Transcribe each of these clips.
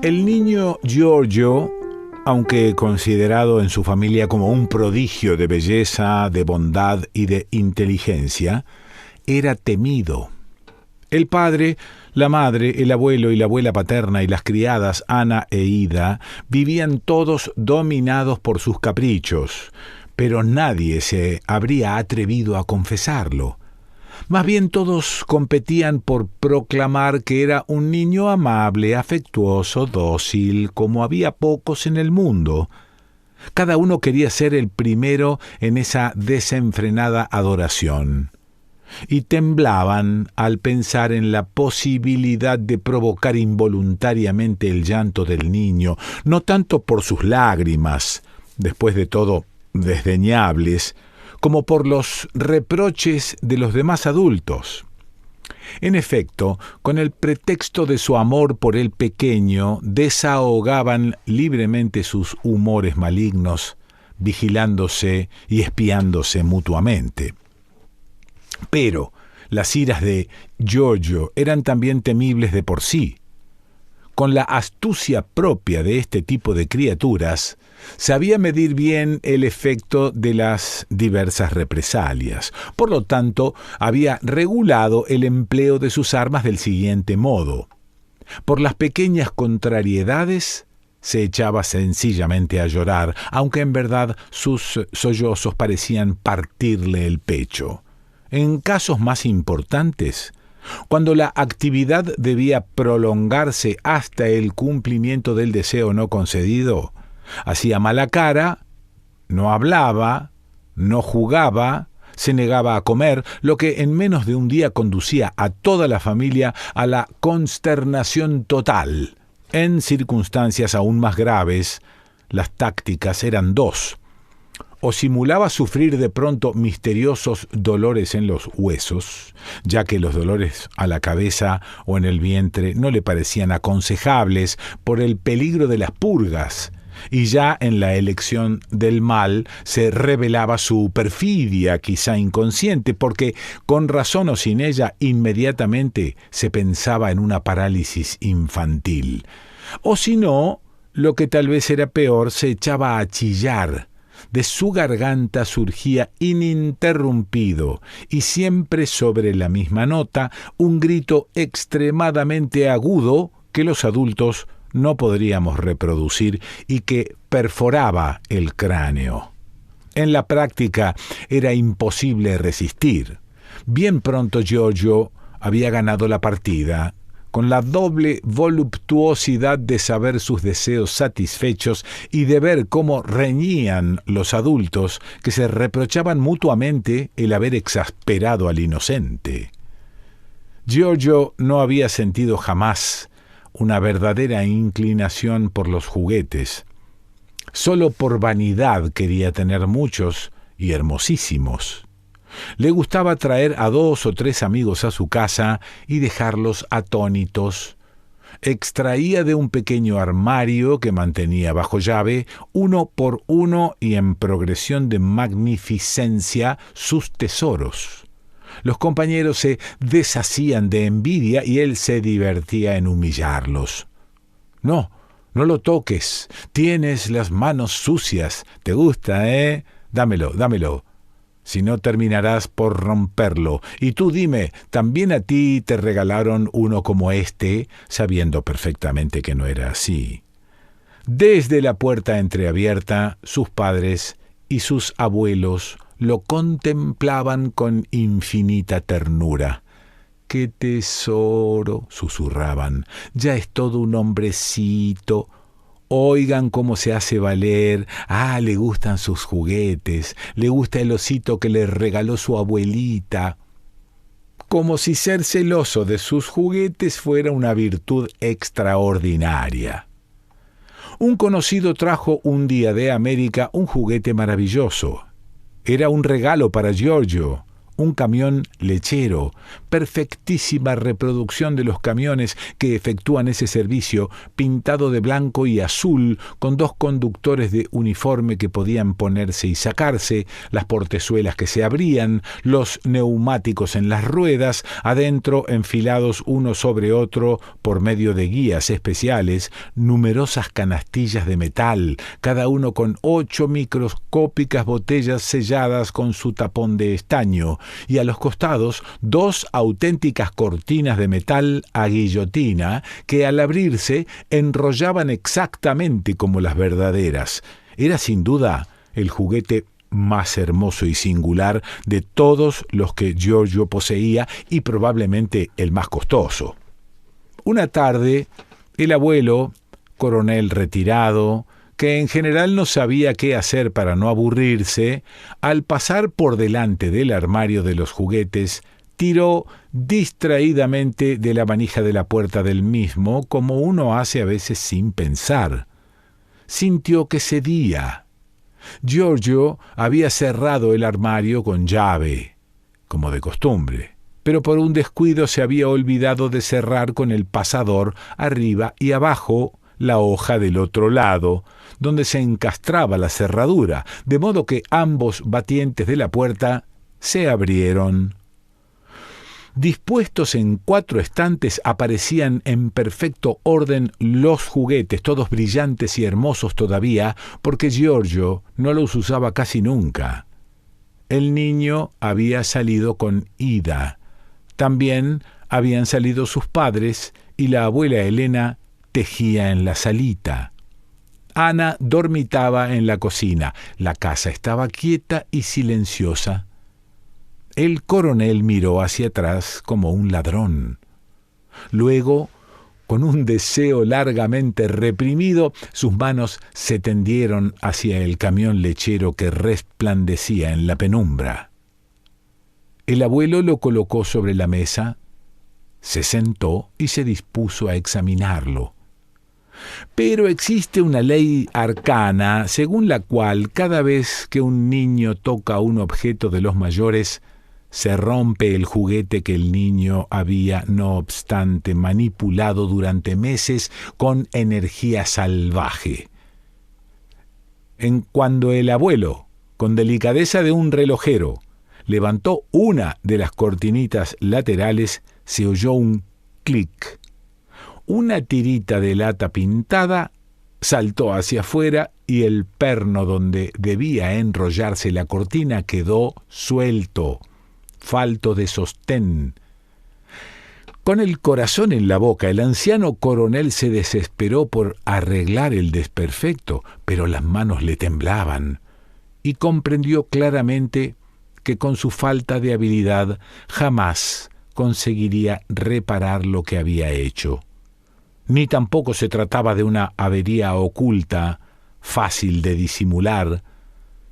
El niño Giorgio, aunque considerado en su familia como un prodigio de belleza, de bondad y de inteligencia, era temido. El padre, la madre, el abuelo y la abuela paterna y las criadas Ana e Ida vivían todos dominados por sus caprichos, pero nadie se habría atrevido a confesarlo. Más bien todos competían por proclamar que era un niño amable, afectuoso, dócil, como había pocos en el mundo. Cada uno quería ser el primero en esa desenfrenada adoración. Y temblaban al pensar en la posibilidad de provocar involuntariamente el llanto del niño, no tanto por sus lágrimas, después de todo desdeñables, como por los reproches de los demás adultos. En efecto, con el pretexto de su amor por el pequeño, desahogaban libremente sus humores malignos, vigilándose y espiándose mutuamente. Pero las iras de Giorgio eran también temibles de por sí. Con la astucia propia de este tipo de criaturas, sabía medir bien el efecto de las diversas represalias. Por lo tanto, había regulado el empleo de sus armas del siguiente modo. Por las pequeñas contrariedades, se echaba sencillamente a llorar, aunque en verdad sus sollozos parecían partirle el pecho. En casos más importantes, cuando la actividad debía prolongarse hasta el cumplimiento del deseo no concedido, hacía mala cara, no hablaba, no jugaba, se negaba a comer, lo que en menos de un día conducía a toda la familia a la consternación total. En circunstancias aún más graves, las tácticas eran dos. O simulaba sufrir de pronto misteriosos dolores en los huesos, ya que los dolores a la cabeza o en el vientre no le parecían aconsejables por el peligro de las purgas, y ya en la elección del mal se revelaba su perfidia, quizá inconsciente, porque con razón o sin ella inmediatamente se pensaba en una parálisis infantil. O si no, lo que tal vez era peor, se echaba a chillar. De su garganta surgía ininterrumpido, y siempre sobre la misma nota, un grito extremadamente agudo que los adultos no podríamos reproducir y que perforaba el cráneo. En la práctica era imposible resistir. Bien pronto Giorgio había ganado la partida, con la doble voluptuosidad de saber sus deseos satisfechos y de ver cómo reñían los adultos que se reprochaban mutuamente el haber exasperado al inocente. Giorgio no había sentido jamás una verdadera inclinación por los juguetes. Solo por vanidad quería tener muchos y hermosísimos. Le gustaba traer a 2 o 3 amigos a su casa y dejarlos atónitos. Extraía de un pequeño armario que mantenía bajo llave, uno por uno y en progresión de magnificencia, sus tesoros. Los compañeros se deshacían de envidia y él se divertía en humillarlos. No lo toques, tienes las manos sucias, te gusta, ¿eh? Dámelo. Si no terminarás por romperlo. Y tú dime, ¿también a ti te regalaron uno como este, sabiendo perfectamente que no era así? Desde la puerta entreabierta, sus padres y sus abuelos lo contemplaban con infinita ternura. ¡Qué tesoro!, susurraban. Ya es todo un hombrecito. Oigan cómo se hace valer. Le gustan sus juguetes. Le gusta el osito que le regaló su abuelita. Como si ser celoso de sus juguetes fuera una virtud extraordinaria. Un conocido trajo un día de América un juguete maravilloso. Era un regalo para Giorgio, un camión lechero, perfectísima reproducción de los camiones que efectúan ese servicio, pintado de blanco y azul, con 2 conductores de uniforme que podían ponerse y sacarse, las portezuelas que se abrían, los neumáticos en las ruedas, adentro enfilados uno sobre otro por medio de guías especiales, numerosas canastillas de metal, cada uno con 8 microscópicas botellas selladas con su tapón de estaño, y a los costados 2 auténticas cortinas de metal a guillotina que al abrirse enrollaban exactamente como las verdaderas. Era sin duda el juguete más hermoso y singular de todos los que Giorgio poseía y probablemente el más costoso. Una tarde, el abuelo, coronel retirado, que en general no sabía qué hacer para no aburrirse, al pasar por delante del armario de los juguetes, tiró distraídamente de la manija de la puerta del mismo, como uno hace a veces sin pensar. Sintió que cedía. Giorgio había cerrado el armario con llave, como de costumbre, pero por un descuido se había olvidado de cerrar con el pasador arriba y abajo la hoja del otro lado, donde se encastraba la cerradura, de modo que ambos batientes de la puerta se abrieron. Dispuestos en 4 estantes aparecían en perfecto orden los juguetes, todos brillantes y hermosos todavía, porque Giorgio no los usaba casi nunca. El niño había salido con Ida. También habían salido sus padres y la abuela Elena tejía en la salita. Ana dormitaba en la cocina. La casa estaba quieta y silenciosa. El coronel miró hacia atrás como un ladrón. Luego, con un deseo largamente reprimido, sus manos se tendieron hacia el camión lechero que resplandecía en la penumbra. El abuelo lo colocó sobre la mesa, se sentó y se dispuso a examinarlo. Pero existe una ley arcana según la cual cada vez que un niño toca un objeto de los mayores, se rompe el juguete que el niño había, no obstante, manipulado durante meses con energía salvaje. Cuando el abuelo, con delicadeza de un relojero, levantó una de las cortinitas laterales, se oyó un clic. Una tirita de lata pintada saltó hacia afuera y el perno donde debía enrollarse la cortina quedó suelto, falto de sostén. Con el corazón en la boca, el anciano coronel se desesperó por arreglar el desperfecto, pero las manos le temblaban, y comprendió claramente que con su falta de habilidad jamás conseguiría reparar lo que había hecho. Ni tampoco se trataba de una avería oculta, fácil de disimular.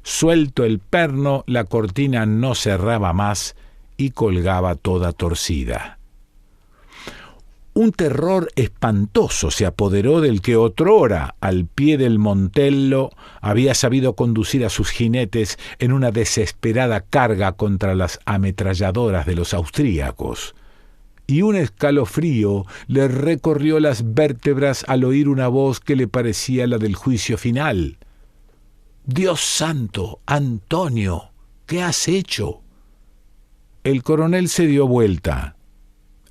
Suelto el perno, la cortina no cerraba más y colgaba toda torcida. Un terror espantoso se apoderó del que otrora, al pie del Montello, había sabido conducir a sus jinetes en una desesperada carga contra las ametralladoras de los austríacos. Y un escalofrío le recorrió las vértebras al oír una voz que le parecía la del juicio final. «¡Dios santo, Antonio! ¿Qué has hecho?» El coronel se dio vuelta.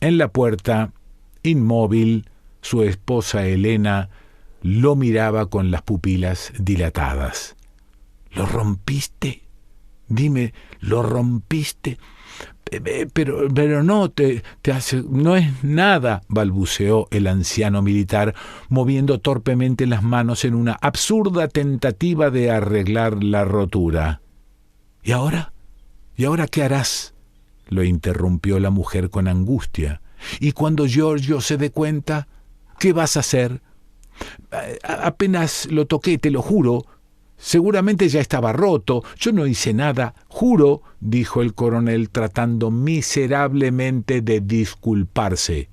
En la puerta, inmóvil, su esposa Elena lo miraba con las pupilas dilatadas. «¿Lo rompiste? Dime, ¿lo rompiste?» Pero no, no es nada», balbuceó el anciano militar, moviendo torpemente las manos en una absurda tentativa de arreglar la rotura. ¿Y ahora? ¿Y ahora qué harás?», lo interrumpió la mujer con angustia. «Y cuando Giorgio se dé cuenta, ¿qué vas a hacer?». «Apenas lo toqué, te lo juro. Seguramente ya estaba roto. Yo no hice nada, juro», dijo el coronel tratando miserablemente de disculparse.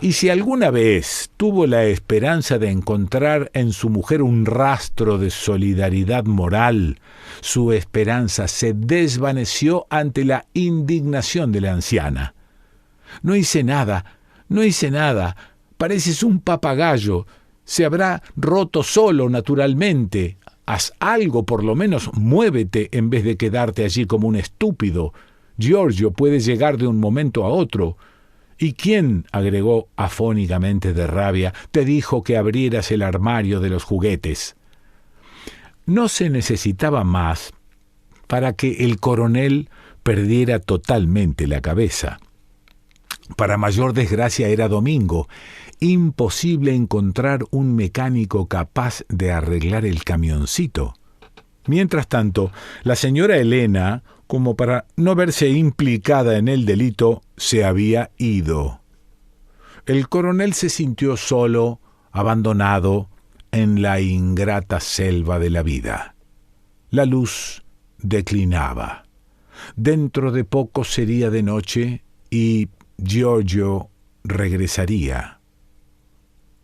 Y si alguna vez tuvo la esperanza de encontrar en su mujer un rastro de solidaridad moral, su esperanza se desvaneció ante la indignación de la anciana. No hice nada, pareces un papagayo, se habrá roto solo naturalmente. Haz algo, por lo menos muévete en vez de quedarte allí como un estúpido. Giorgio puede llegar de un momento a otro. ¿Y quién, agregó afónicamente de rabia, te dijo que abrieras el armario de los juguetes? No se necesitaba más para que el coronel perdiera totalmente la cabeza. Para mayor desgracia era domingo. Imposible encontrar un mecánico capaz de arreglar el camioncito. Mientras tanto, la señora Elena, como para no verse implicada en el delito, se había ido. El coronel se sintió solo, abandonado, en la ingrata selva de la vida. La luz declinaba. Dentro de poco sería de noche y Giorgio regresaría.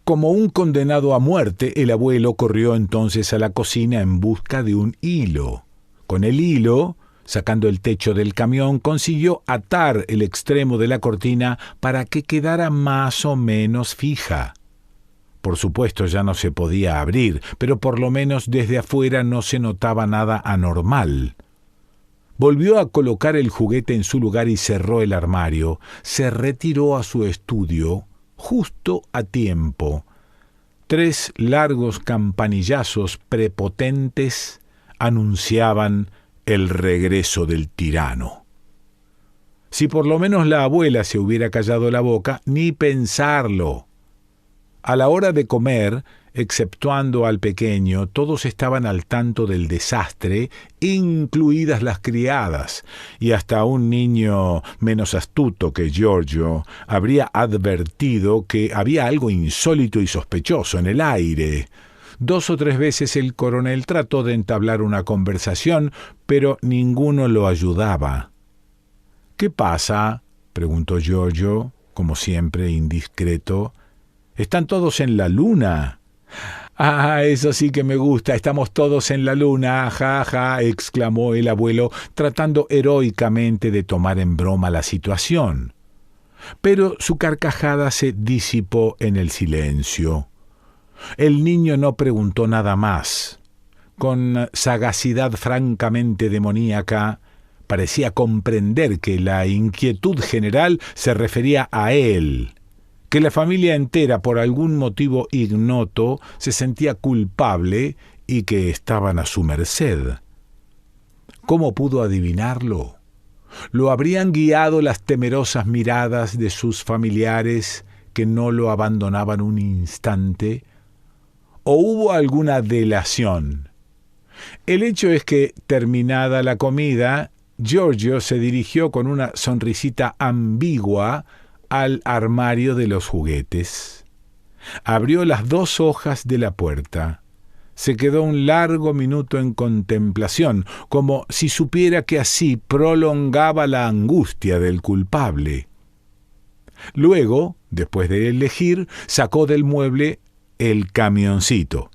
Como un condenado a muerte, el abuelo corrió entonces a la cocina en busca de un hilo. Con el hilo, sacando el techo del camión, consiguió atar el extremo de la cortina para que quedara más o menos fija. Por supuesto ya no se podía abrir, pero por lo menos desde afuera no se notaba nada anormal. Volvió a colocar el juguete en su lugar y cerró el armario. Se retiró a su estudio justo a tiempo. 3 largos campanillazos prepotentes anunciaban el regreso del tirano. Si por lo menos la abuela se hubiera callado la boca, ni pensarlo. A la hora de comer, exceptuando al pequeño, todos estaban al tanto del desastre, incluidas las criadas, y hasta un niño menos astuto que Giorgio habría advertido que había algo insólito y sospechoso en el aire. 2 o 3 veces el coronel trató de entablar una conversación, pero ninguno lo ayudaba. «¿Qué pasa?», preguntó Giorgio, como siempre indiscreto. «Están todos en la luna». «Ah, eso sí que me gusta, estamos todos en la luna, ja, ja», exclamó el abuelo, tratando heroicamente de tomar en broma la situación. Pero su carcajada se disipó en el silencio. El niño no preguntó nada más. Con sagacidad francamente demoníaca, parecía comprender que la inquietud general se refería a él, que la familia entera, por algún motivo ignoto, se sentía culpable y que estaban a su merced. ¿Cómo pudo adivinarlo? ¿Lo habrían guiado las temerosas miradas de sus familiares que no lo abandonaban un instante? ¿O hubo alguna delación? El hecho es que, terminada la comida, Giorgio se dirigió con una sonrisita ambigua al armario de los juguetes. Abrió las 2 hojas de la puerta. Se quedó un largo minuto en contemplación, como si supiera que así prolongaba la angustia del culpable. Luego, después de elegir, sacó del mueble el camioncito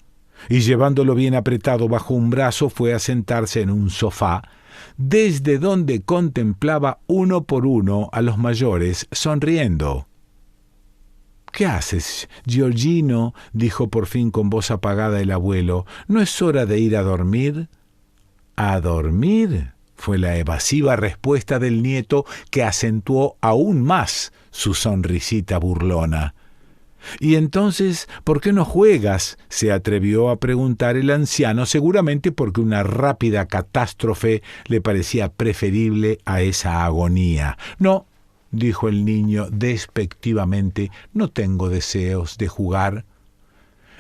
y, llevándolo bien apretado bajo un brazo, fue a sentarse en un sofá, desde donde contemplaba uno por uno a los mayores, sonriendo. «¿Qué haces, Giorgino?», dijo por fin con voz apagada el abuelo. «¿No es hora de ir a dormir?» «¿A dormir?», fue la evasiva respuesta del nieto, que acentuó aún más su sonrisita burlona. «¿Y entonces por qué no juegas?», se atrevió a preguntar el anciano, seguramente porque una rápida catástrofe le parecía preferible a esa agonía. «No», dijo el niño despectivamente, «no tengo deseos de jugar».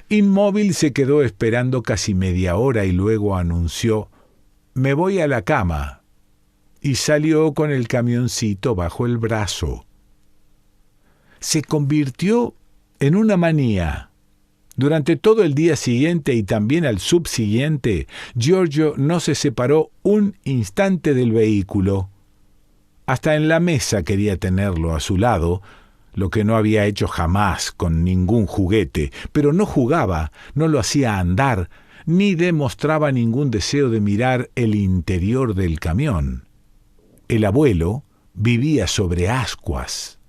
Inmóvil se quedó esperando casi media hora y luego anunció: «Me voy a la cama», y salió con el camioncito bajo el brazo. Se convirtió en una manía. Durante todo el día siguiente y también al subsiguiente, Giorgio no se separó un instante del vehículo. Hasta en la mesa quería tenerlo a su lado, lo que no había hecho jamás con ningún juguete, pero no jugaba, no lo hacía andar, ni demostraba ningún deseo de mirar el interior del camión. El abuelo vivía sobre ascuas.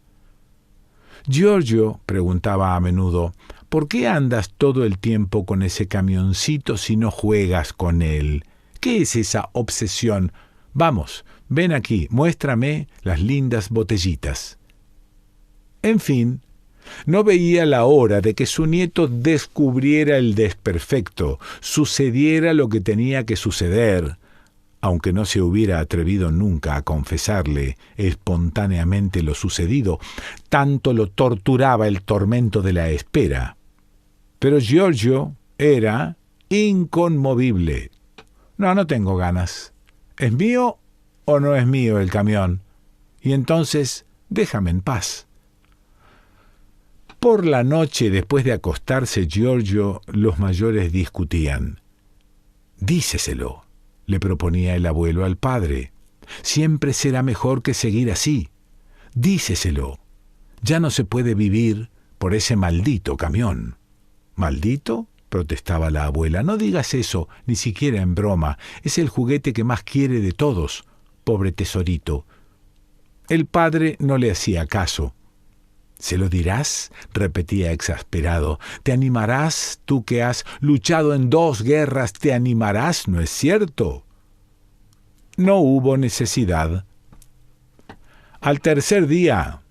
Giorgio preguntaba a menudo, ¿por qué andas todo el tiempo con ese camioncito si no juegas con él? ¿Qué es esa obsesión? Vamos, ven aquí, muéstrame las lindas botellitas. En fin, no veía la hora de que su nieto descubriera el desperfecto, sucediera lo que tenía que suceder, aunque no se hubiera atrevido nunca a confesarle espontáneamente lo sucedido, tanto lo torturaba el tormento de la espera. Pero Giorgio era inconmovible. No tengo ganas. ¿Es mío o no es mío el camión? Y entonces, déjame en paz. Por la noche, después de acostarse Giorgio, los mayores discutían. Díceselo, le proponía el abuelo al padre. Siempre será mejor que seguir así. Díceselo. Ya no se puede vivir por ese maldito camión. ¿Maldito?, protestaba la abuela. No digas eso, ni siquiera en broma. Es el juguete que más quiere de todos, pobre tesorito. El padre no le hacía caso. ¿Se lo dirás?, repetía exasperado. ¿Te animarás, tú que has luchado en 2 guerras, te animarás, no es cierto? No hubo necesidad. Al tercer día,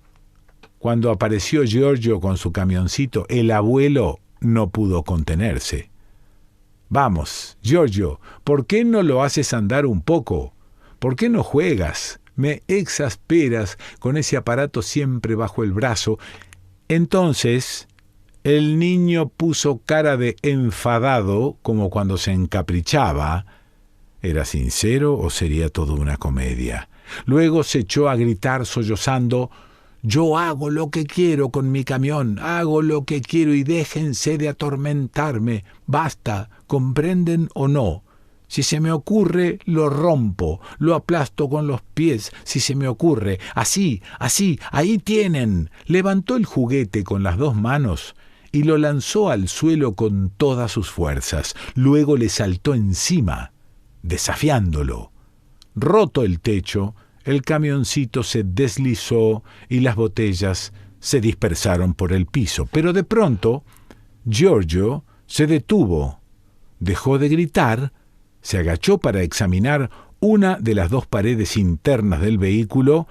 cuando apareció Giorgio con su camioncito, el abuelo no pudo contenerse. Vamos, Giorgio, ¿por qué no lo haces andar un poco? ¿Por qué no juegas? Me exasperas con ese aparato siempre bajo el brazo. Entonces, el niño puso cara de enfadado, como cuando se encaprichaba. ¿Era sincero o sería todo una comedia? Luego se echó a gritar sollozando: «Yo hago lo que quiero con mi camión, hago lo que quiero y déjense de atormentarme. Basta, ¿comprenden o no? Si se me ocurre, lo rompo, lo aplasto con los pies, si se me ocurre. Así, ahí tienen». Levantó el juguete con las 2 manos y lo lanzó al suelo con todas sus fuerzas. Luego le saltó encima, desafiándolo. Roto el techo, el camioncito se deslizó y las botellas se dispersaron por el piso. Pero de pronto, Giorgio se detuvo, dejó de gritar, se agachó para examinar una de las 2 paredes internas del vehículo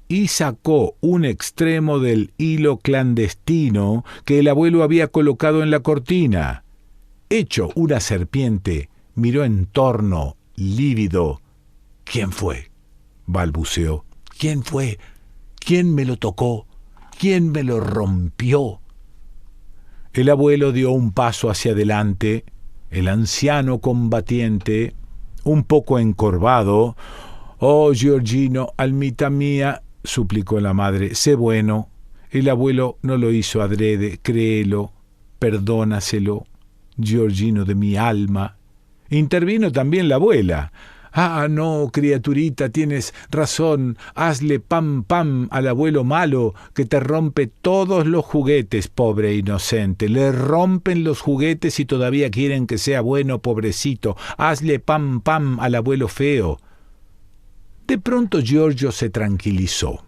y sacó un extremo del hilo clandestino que el abuelo había colocado en la cortina. Hecho una serpiente, miró en torno, lívido. «¿Quién fue?», balbuceó. «¿Quién fue? ¿Quién me lo tocó? ¿Quién me lo rompió?». El abuelo dio un paso hacia adelante. El anciano combatiente, un poco encorvado: «Oh, Giorgino, almita mía», suplicó la madre, «sé bueno. El abuelo no lo hizo adrede, créelo. Perdónaselo, Giorgino de mi alma». Intervino también la abuela. «Ah, no, criaturita, tienes razón. Hazle pam al abuelo malo, que te rompe todos los juguetes, pobre inocente. Le rompen los juguetes y todavía quieren que sea bueno, pobrecito. Hazle pam al abuelo feo». De pronto Giorgio se tranquilizó.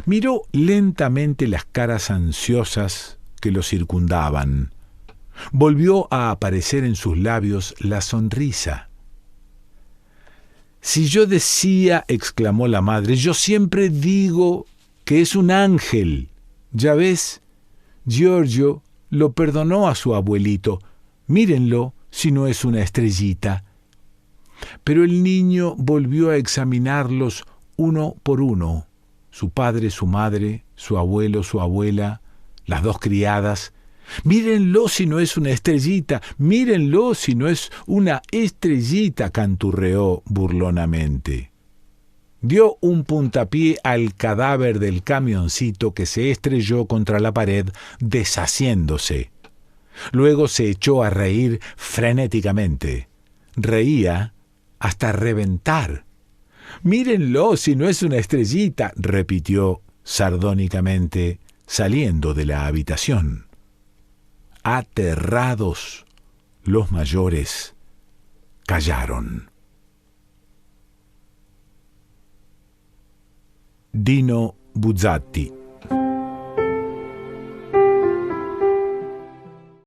Miró lentamente las caras ansiosas que lo circundaban. Volvió a aparecer en sus labios la sonrisa. «Si yo decía», exclamó la madre, «yo siempre digo que es un ángel. Ya ves, Giorgio lo perdonó a su abuelito. Mírenlo, si no es una estrellita». Pero el niño volvió a examinarlos uno por uno: su padre, su madre, su abuelo, su abuela, las 2 criadas. «Mírenlo si no es una estrellita, mírenlo si no es una estrellita», canturreó burlonamente. Dio un puntapié al cadáver del camioncito que se estrelló contra la pared, deshaciéndose. Luego se echó a reír frenéticamente. Reía hasta reventar. «Mírenlo si no es una estrellita», repitió, sardónicamente, saliendo de la habitación. Aterrados, los mayores callaron. Dino Buzzati.